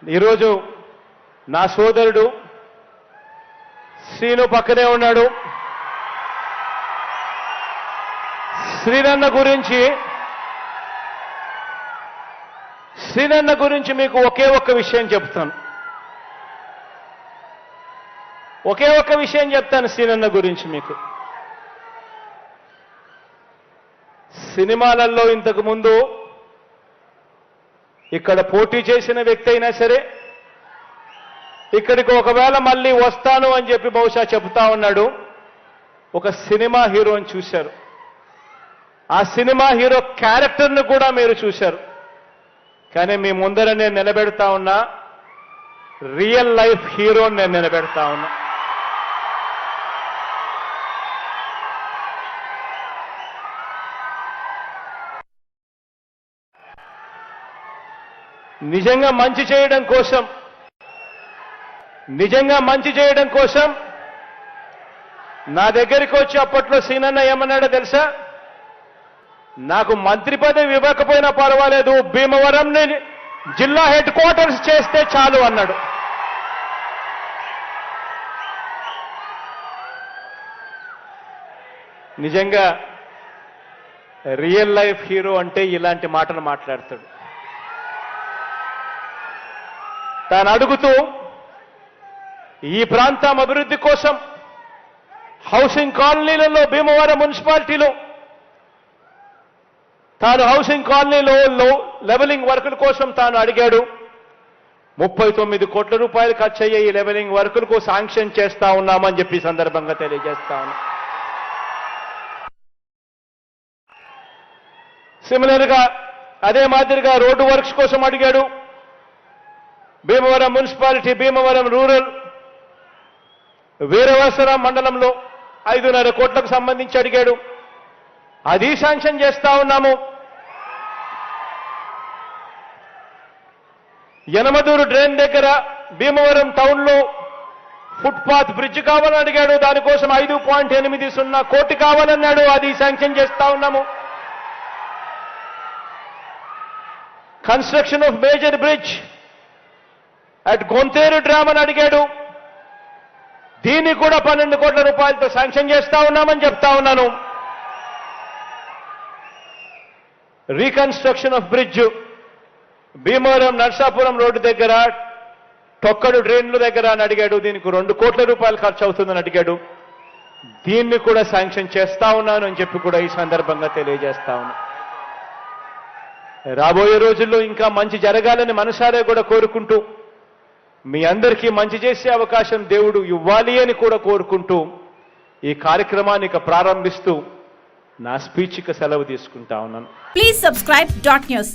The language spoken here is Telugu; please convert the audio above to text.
ఈరోజు నా సోదరుడు శ్రీను పక్కనే ఉన్నాడు. శ్రీనన్న గురించి మీకు ఒకే ఒక్క విషయం చెప్తాను. శ్రీనన్న గురించి మీకు. సినిమాలలో ఇంతకు ముందు ఇక్కడ పోటీ చేసిన వ్యక్తి అయినా సరే ఇక్కడికి ఒకవేళ మళ్ళీ వస్తాను అని చెప్పి బహుశా చెబుతా ఉన్నాడు. ఒక సినిమా హీరోని చూశారు. ఆ సినిమా హీరో క్యారెక్టర్ను కూడా మీరు చూశారు. కానీ మీ ముందర నేను నిలబెడతా ఉన్నా రియల్ లైఫ్ హీరోని నేను నిలబెడతా ఉన్నా. నిజంగా మంచి చేయడం కోసం నా దగ్గరికి వచ్చి అప్పట్లో సీనన్న ఏమన్నాడో తెలుసా? నాకు మంత్రి పదవి ఇవ్వకపోయినా పర్వాలేదు, భీమవరంని జిల్లా హెడ్ క్వార్టర్స్ చేస్తే చాలు అన్నాడు. నిజంగా రియల్ లైఫ్ హీరో అంటే ఇలాంటి మాటలు మాట్లాడతాడు. తాను అడుగుతూ ఈ ప్రాంతం అభివృద్ధి కోసం హౌసింగ్ కాలనీలలో భీమవరం మున్సిపాలిటీలో తాను హౌసింగ్ కాలనీలో లెవెలింగ్ వర్కుల కోసం తాను అడిగాడు. 39 కోట్ల రూపాయలు ఖర్చు అయ్యే ఈ లెవెలింగ్ వర్కులకు శాంక్షన్ చేస్తా ఉన్నామని చెప్పి సందర్భంగా తెలియజేస్తా ఉన్నా. సిమిలర్గా అదే మాదిరిగా రోడ్డు వర్క్స్ కోసం అడిగాడు. భీమవరం మున్సిపాలిటీ, భీమవరం రూరల్, వీరవసరం మండలంలో 5.5 కోట్లకు సంబంధించి అడిగాడు. అది శాంక్షన్ చేస్తా ఉన్నాము. యనమదూరు డ్రైన్ దగ్గర భీమవరం టౌన్లో ఫుట్పాత్ బ్రిడ్జ్ కావాలని అడిగాడు. దానికోసం 5.80 కోటి కావాలన్నాడు. అది శాంక్షన్ చేస్తా ఉన్నాము. Construction of major bridge at Gonteru dam అని అడిగాడు. దీన్ని కూడా 12 కోట్ల రూపాయలతో శాంక్షన్ చేస్తా ఉన్నామని చెప్తా ఉన్నాను. Reconstruction of bridge Bhimavaram Narsapuram road దగ్గర తొక్కడు డ్రైన్ల దగ్గర అని అడిగాడు. దీనికి 2 కోట్ల రూపాయలు ఖర్చు అవుతుందని అడిగాడు. దీన్ని కూడా శాంక్షన్ చేస్తా ఉన్నాను అని చెప్పి కూడా ఈ సందర్భంగా తెలియజేస్తా ఉన్నా. రాబోయే రోజుల్లో ఇంకా మంచి జరగాలని మనసారే కూడా కోరుకుంటూ, మీ అందరికీ మంచి చేసే అవకాశం దేవుడు ఇవ్వాలి అని కూడా కోరుకుంటూ ఈ కార్యక్రమాన్ని ప్రారంభిస్తూ నా స్పీచ్కి సెలవు తీసుకుంటా ఉన్నాను. Please subscribe .news.